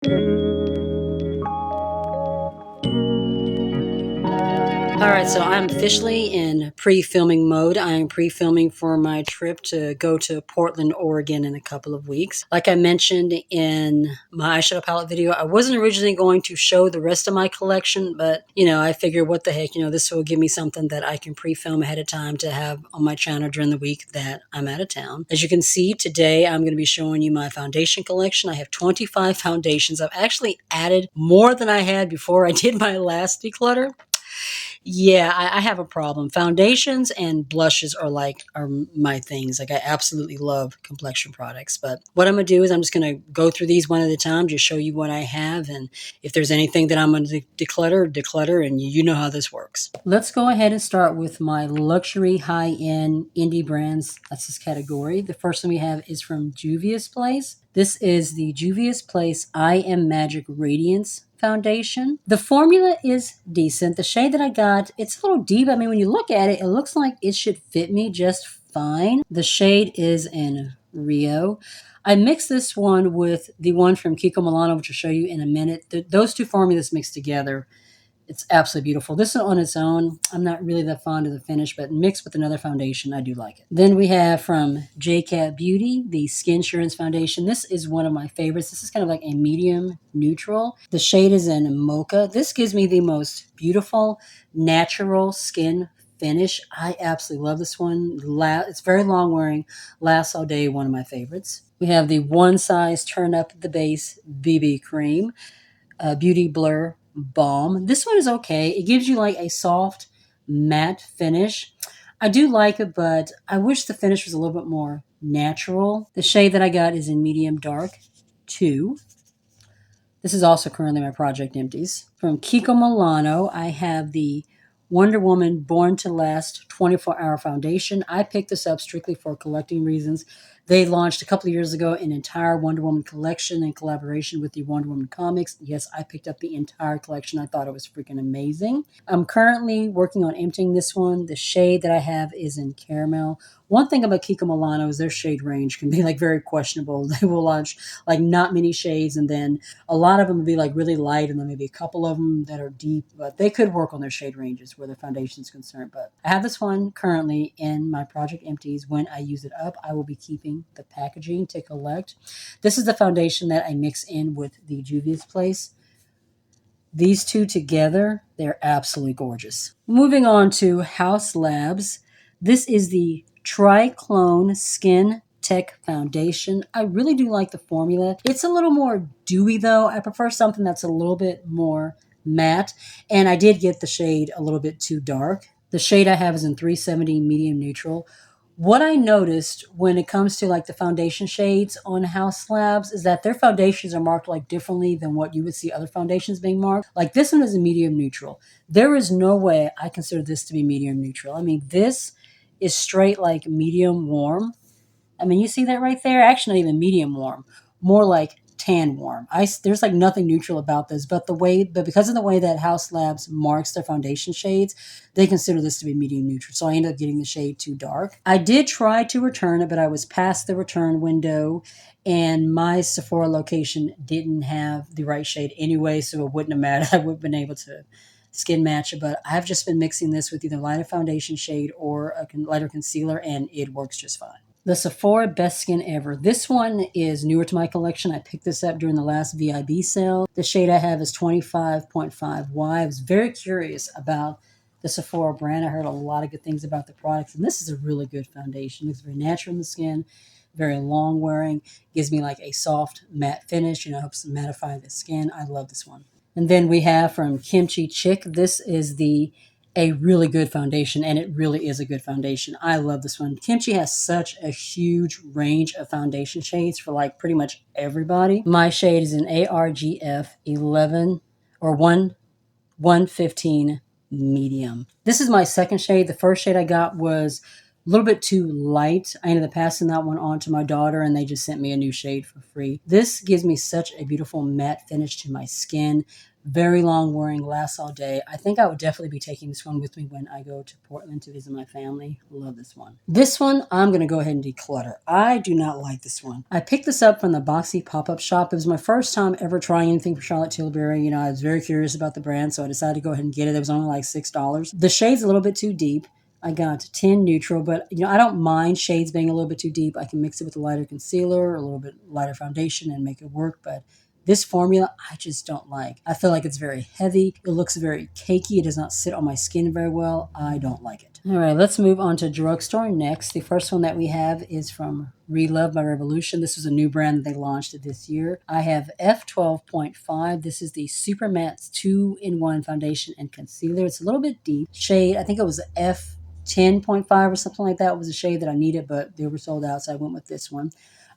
All right, so I'm officially in pre-filming mode. I am pre-filming for my trip to go to Portland, Oregon in a couple of weeks. Like I mentioned in my eyeshadow palette video, I wasn't originally going to show the rest of my collection, but I figured what the heck, this will give me something that I can pre-film ahead of time to have on my channel during the week that I'm out of town. As you can see, today I'm going to be showing you my foundation collection. I have 25 foundations. I've actually added more than I had before I did my last declutter. Yeah, I have a problem. Foundations and blushes are my things. Like I absolutely love complexion products. But what I'm gonna do is I'm just gonna go through these one at a time, just show you what I have, and if there's anything that I'm gonna declutter, and you know how this works. Let's go ahead and start with my luxury high-end indie brands. That's this category. The first one we have is from Juvia's Place. This is the Juvia's Place I Am Magic Radiance foundation. The formula is decent. The shade that I got, it's a little deep. I mean, when you look at it, it looks like it should fit me just fine. The shade is in Rio. I mixed this one with the one from Kiko Milano, which I'll show you in a minute. Those two formulas mixed together, it's absolutely beautiful. This one on its own, I'm not really that fond of the finish, but mixed with another foundation, I do like it. Then we have from JCat Beauty, the Skin Assurance Foundation. This is one of my favorites. This is kind of like a medium neutral. The shade is in Mocha. This gives me the most beautiful, natural skin finish. I absolutely love this one. It's very long wearing, lasts all day, one of my favorites. We have the One Size Turn Up the Base BB Cream, Beauty Blur Balm. This one is okay. It gives you like a soft matte finish. I do like it, but I wish the finish was a little bit more natural. The shade that I got is in medium dark 2. This is also currently my Project Empties. From Kiko Milano, I have the Wonder Woman Born to Last 24-Hour Foundation. I picked this up strictly for collecting reasons. They launched a couple of years ago an entire Wonder Woman collection in collaboration with the Wonder Woman comics. Yes, I picked up the entire collection. I thought it was freaking amazing. I'm currently working on emptying this one. The shade that I have is in Caramel. One thing about Kiko Milano is their shade range can be like very questionable. They will launch like not many shades, and then a lot of them will be like really light, and then maybe a couple of them that are deep, but they could work on their shade ranges where their foundation is concerned. But I have this one currently in my Project Empties. When I use it up, I will be keeping the packaging to collect. This is the foundation that I mix in with the Juvia's Place. These two together, they're absolutely gorgeous. Moving on to House Labs. This is the Triclone Skin Tech Foundation. I really do like the formula. It's a little more dewy though. I prefer something that's a little bit more matte. And I did get the shade a little bit too dark. The shade I have is in 370 medium neutral. What I noticed when it comes to like the foundation shades on House Labs is that their foundations are marked like differently than what you would see other foundations being marked. Like this one is a medium neutral. There is no way I consider this to be medium neutral. I mean, this is straight like medium warm. I mean, you see that right there? Actually, not even medium warm, more like tan warm. There's like nothing neutral about this, but because of the way that House Labs marks their foundation shades, they consider this to be medium neutral. So I ended up getting the shade too dark. I did try to return it, but I was past the return window, and my Sephora location didn't have the right shade anyway, so it wouldn't have mattered. I would have been able to skin match it, but I've just been mixing this with either lighter foundation shade or a lighter concealer, and it works just fine. The Sephora Best Skin Ever. This one is newer to my collection. I picked this up during the last VIB sale. The shade I have is 25.5Y. I was very curious about the Sephora brand. I heard a lot of good things about the products, and this is a really good foundation. It's very natural in the skin, very long wearing, gives me like a soft matte finish, helps mattify the skin. I love this one. And then we have from Kimchi Chick. This is a really good foundation, and it really is a good foundation. I love this one. Kimchi has such a huge range of foundation shades for like pretty much everybody. My shade is in ARGF 11 or 115 medium. This is my second shade. The first shade I got was little bit too light. I ended up passing that one on to my daughter, and they just sent me a new shade for free. This gives me such a beautiful matte finish to my skin. Very long wearing, lasts all day. I think I would definitely be taking this one with me when I go to Portland to visit my family. Love this one. This one, I'm going to go ahead and declutter. I do not like this one. I picked this up from the Boxy pop-up shop. It was my first time ever trying anything from Charlotte Tilbury. You know, I was very curious about the brand, so I decided to go ahead and get it. It was only like $6. The shade's a little bit too deep. I got 10 neutral, but you know, I don't mind shades being a little bit too deep. I can mix it with a lighter concealer, a little bit lighter foundation and make it work, but this formula, I just don't like. I feel like it's very heavy. It looks very cakey. It does not sit on my skin very well. I don't like it. All right, let's move on to Drugstore next. The first one that we have is from Relove by Revolution. This is a new brand that they launched this year. I have F12.5. This is the Super Matte 2-in-1 foundation and concealer. It's a little bit deep. Shade, I think it was F10.5 or something like that was a shade that I needed, but they were sold out, so I went with this one.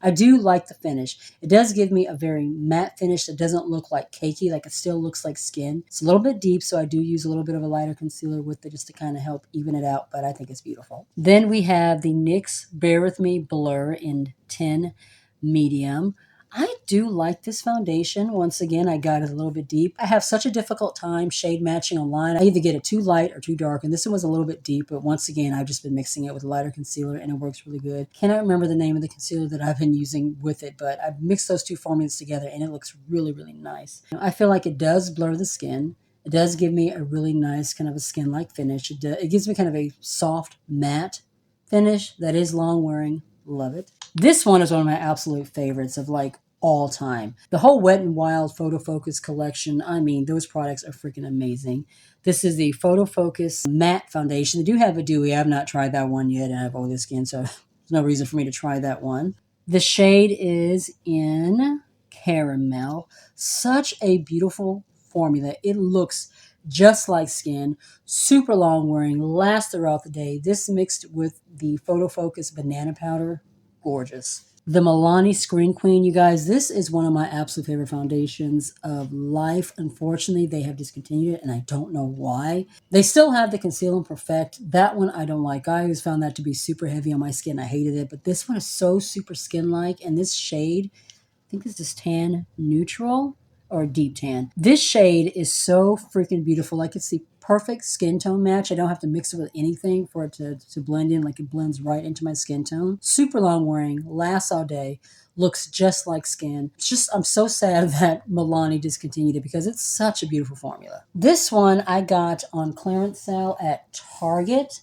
I do like the finish. It does give me a very matte finish that doesn't look like cakey, like it still looks like skin. It's a little bit deep, so I do use a little bit of a lighter concealer with it just to kind of help even it out, but I think it's beautiful. Then we have the NYX Bear With Me Blur in 10 medium. I do like this foundation. Once again, I got it a little bit deep. I have such a difficult time shade matching online. I either get it too light or too dark, and this one was a little bit deep, but once again, I've just been mixing it with a lighter concealer, and it works really good. Cannot remember the name of the concealer that I've been using with it, but I've mixed those two formulas together, and it looks really, really nice. I feel like it does blur the skin. It does give me a really nice kind of a skin-like finish. It gives me kind of a soft matte finish that is long wearing. Love it. This one is one of my absolute favorites of like all time. The whole Wet n Wild Photo Focus collection, I mean, those products are freaking amazing. This is the Photo Focus Matte Foundation. They do have a dewy. I've not tried that one yet. I have oily skin, so there's no reason for me to try that one. The shade is in Caramel. Such a beautiful formula. It looks just like skin, super long wearing, lasts throughout the day. This mixed with the Photo Focus Banana Powder, gorgeous. The Milani Screen Queen, you guys, this is one of my absolute favorite foundations of life. Unfortunately, they have discontinued it, and I don't know why. They still have the Conceal and Perfect. That one I don't like. I always found that to be super heavy on my skin. I hated it, but this one is so super skin-like, and this shade, I think this is Tan Neutral or Deep Tan. This shade is so freaking beautiful. Like, it's the perfect skin tone match. I don't have to mix it with anything for it to blend in. Like, it blends right into my skin tone. Super long wearing, lasts all day, looks just like skin. It's just, I'm so sad that Milani discontinued it because it's such a beautiful formula. This one I got on clearance sale at Target.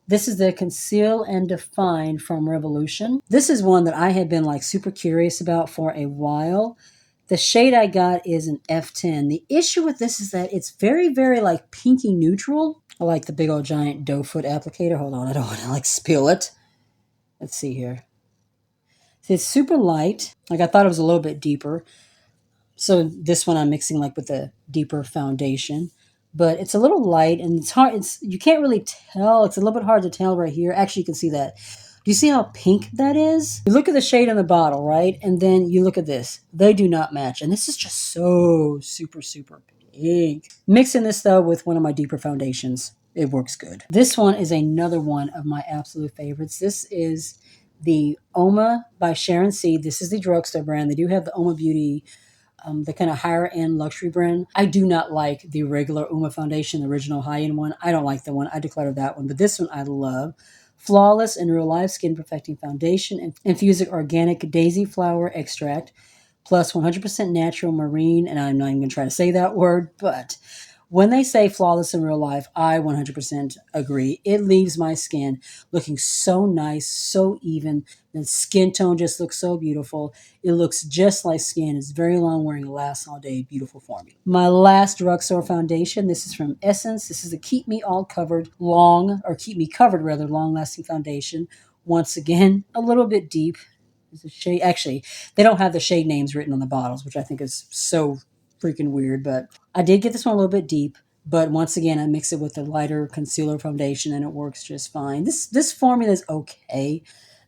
This is the Conceal and Define from Revolution. This is one that I had been like super curious about for a while. The shade I got is an F10. The issue with this is that it's very, very like pinky neutral. I like the big old giant doe foot applicator. Hold on, I don't want to like spill it. Let's see here. See, it's super light. Like, I thought it was a little bit deeper. So this one I'm mixing like with a deeper foundation. But it's a little light and it's hard. You can't really tell. It's a little bit hard to tell right here. Actually, you can see that. Do you see how pink that is? You look at the shade on the bottle, right? And then you look at this. They do not match. And this is just so super, super pink. Mixing this, though, with one of my deeper foundations, it works good. This one is another one of my absolute favorites. This is the Oma by Sharon C. This is the Drugstore brand. They do have the Oma Beauty, the kind of higher end luxury brand. I do not like the regular Uma foundation, the original high end one. I don't like the one. I decluttered that one, but this one I love. Flawless in Real Life Skin Perfecting Foundation, infusing organic daisy flower extract, plus 100% natural marine, and I'm not even going to try to say that word, but when they say flawless in real life, I 100% agree. It leaves my skin looking so nice, so even. The skin tone just looks so beautiful. It looks just like skin. It's very long wearing, lasts all day. Beautiful formula. My last Drugstore foundation, this is from Essence. This is a Keep Me Covered long-lasting foundation. Once again, a little bit deep. It's a shade. Actually, they don't have the shade names written on the bottles, which I think is so freaking weird, but I did get this one a little bit deep, but once again, I mix it with a lighter concealer foundation and it works just fine. This formula is okay.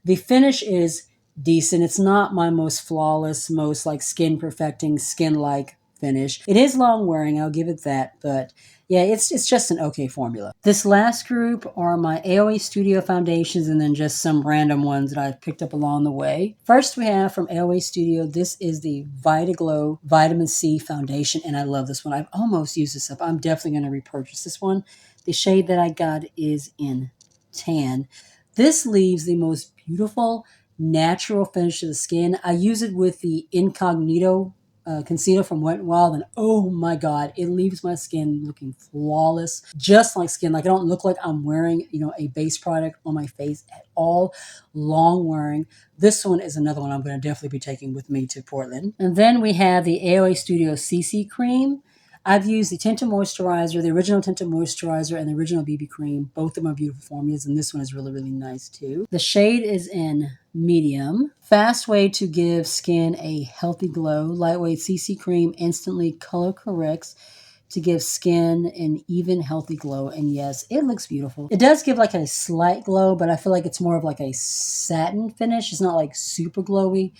The finish is decent. It's not my most flawless, most like skin perfecting, skin-like finish. It is long wearing, I'll give it that, but yeah, it's just an okay formula. This last group are my AOA Studio foundations and then just some random ones that I've picked up along the way. First we have from AOA Studio, this is the Vitaglow Vitamin C Foundation, and I love this one. I've almost used this up. I'm definitely going to repurchase this one. The shade that I got is in tan. This leaves the most beautiful natural finish to the skin. I use it with the Incognito concealer from Wet n Wild, and oh my god, it leaves my skin looking flawless, just like skin. Like I don't look like I'm wearing, a base product on my face at all. Long wearing. This one is another one I'm going to definitely be taking with me to Portland. And then we have the AOA Studio CC Cream. I've used the Tinted Moisturizer, the original Tinted Moisturizer, and the original BB Cream. Both of them are beautiful formulas, and this one is really, really nice too. The shade is in medium. Fast way to give skin a healthy glow. Lightweight CC Cream instantly color corrects to give skin an even healthy glow. And yes, it looks beautiful. It does give like a slight glow, but I feel like it's more of like a satin finish. It's not like super glowy.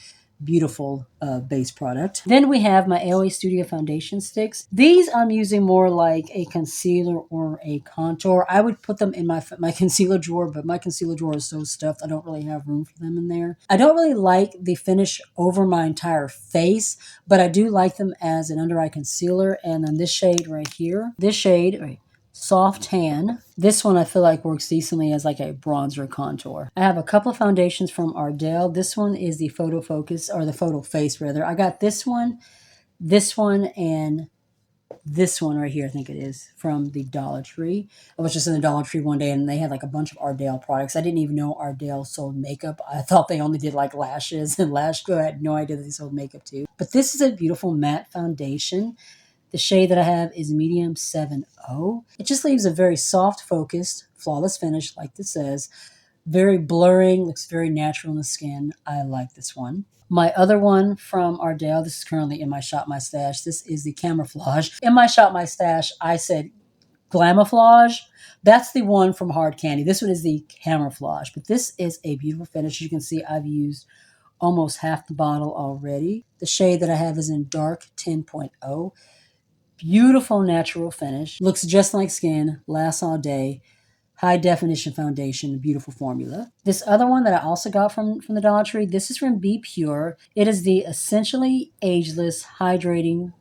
Beautiful base product. Then we have my AOA Studio foundation sticks. These I'm using more like a concealer or a contour. I would put them in my concealer drawer, but my concealer drawer is so stuffed I don't really have room for them in there. I don't really like the finish over my entire face, but I do like them as an under eye concealer. And then this shade right here, Soft Tan. This one I feel like works decently as like a bronzer contour. I have a couple of foundations from Ardell. This one is the Photo Focus, or the Photo Face rather. I got this one, and this one right here, I think it is, from the Dollar Tree. I was just in the Dollar Tree one day and they had like a bunch of Ardell products. I didn't even know Ardell sold makeup. I thought they only did like lashes and lash glue. I had no idea that they sold makeup too. But this is a beautiful matte foundation. The shade that I have is medium 7-0. It just leaves a very soft, focused, flawless finish, like this says. Very blurring, looks very natural in the skin. I like this one. My other one from Ardell, this is currently in my Shop My Stash. This is the Camouflage. In my Shop My Stash, I said Glamouflage. That's the one from Hard Candy. This one is the Camouflage. But this is a beautiful finish. You can see I've used almost half the bottle already. The shade that I have is in Dark 10.0. Beautiful natural finish. Looks just like skin. Lasts all day. High definition foundation. Beautiful formula. This other one that I also got from the Dollar Tree. This is from Be Pure. It is the Essentially Ageless Hydrating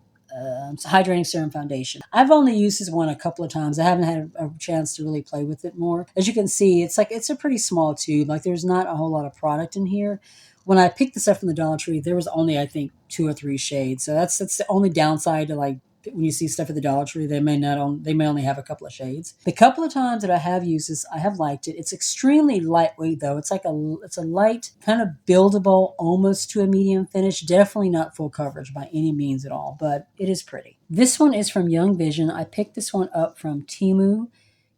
Serum Foundation. I've only used this one a couple of times. I haven't had a chance to really play with it more. As you can see, it's a pretty small tube. Like there's not a whole lot of product in here. When I picked this up from the Dollar Tree, there was only, I think, 2 or 3 shades. So that's the only downside to like when you see stuff at the Dollar Tree, they may only have a couple of shades. The couple of times that I have used this, I have liked it. It's extremely lightweight though. It's a light, kind of buildable, almost to a medium finish. Definitely not full coverage by any means at all, but it is pretty. This one is from Young Vision. I picked this one up from Temu.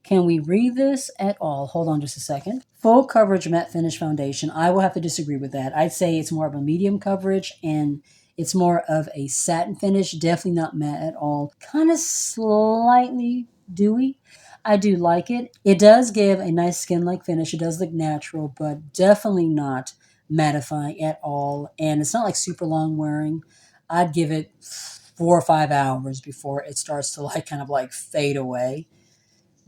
Can we read this at all? Hold on just a second. Full coverage matte finish foundation. I will have to disagree with that. I'd say it's more of a medium coverage and it's more of a satin finish. Definitely not matte at all. Kind of slightly dewy. I do like it. It does give a nice skin-like finish. It does look natural, but definitely not mattifying at all. And it's not like super long wearing. I'd give it 4 or 5 hours before it starts to kind of fade away.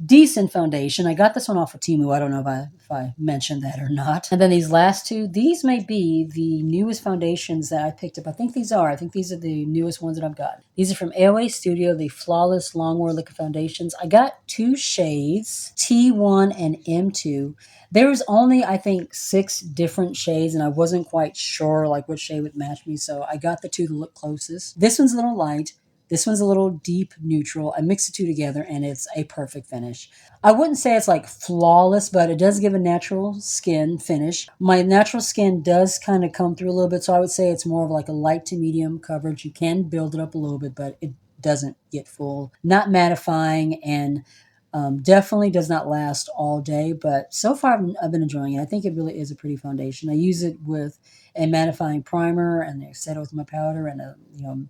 Decent foundation. I got this one off of Temu. I don't know if I mentioned that or not. And then these last two, these may be the newest foundations that I picked up. I think these are the newest ones that I've got. These are from AOA Studio, the Flawless Longwear Liquid Foundations. I got 2 shades, T1 and M2. There was only, I think, 6 different shades, and I wasn't quite sure which shade would match me, so I got the 2 that look closest. This one's a little light. This one's a little deep neutral. I mix the 2 together and it's a perfect finish. I wouldn't say it's flawless, but it does give a natural skin finish. My natural skin does kind of come through a little bit, so I would say it's more of a light to medium coverage. You can build it up a little bit, but it doesn't get full. Not mattifying and definitely does not last all day, but so far I've been enjoying it. I think it really is a pretty foundation. I use it with a mattifying primer and I set it with my powder and a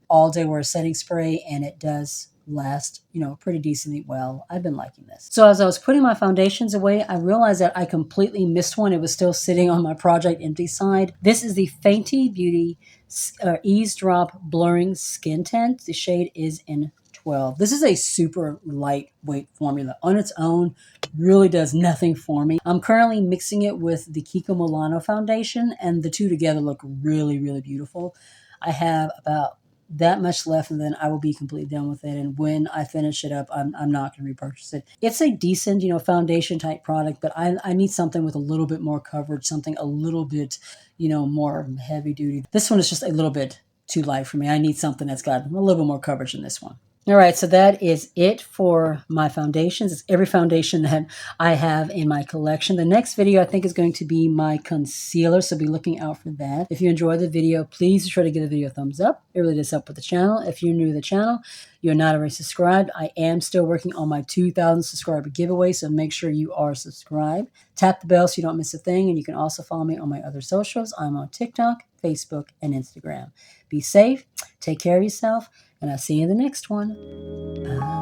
all day wear setting spray, and it does last, pretty decently well. I've been liking this. So as I was putting my foundations away, I realized that I completely missed one. It was still sitting on my project empty side. This is the Fenty Beauty Eavesdrop Blurring Skin Tint. The shade is in 12. This is a super lightweight formula. On its own, really does nothing for me. I'm currently mixing it with the Kiko Milano foundation, and the two together look really, really beautiful. I have about that much left, and then I will be completely done with it. And when I finish it up, I'm not going to repurchase it. It's a decent, foundation type product, but I need something with a little bit more coverage, something a little bit, more heavy duty. This one is just a little bit too light for me. I need something that's got a little bit more coverage than this one. All right, so that is it for my foundations. It's every foundation that I have in my collection. The next video I think is going to be my concealer, so be looking out for that. If you enjoyed the video, please try to give the video a thumbs up. It really does help with the channel. If you're new to the channel, you're not already subscribed, I am still working on my 2,000 subscriber giveaway, so make sure you are subscribed. Tap the bell so you don't miss a thing, and you can also follow me on my other socials. I'm on TikTok, Facebook, and Instagram. Be safe, take care of yourself, and I'll see you in the next one. Bye.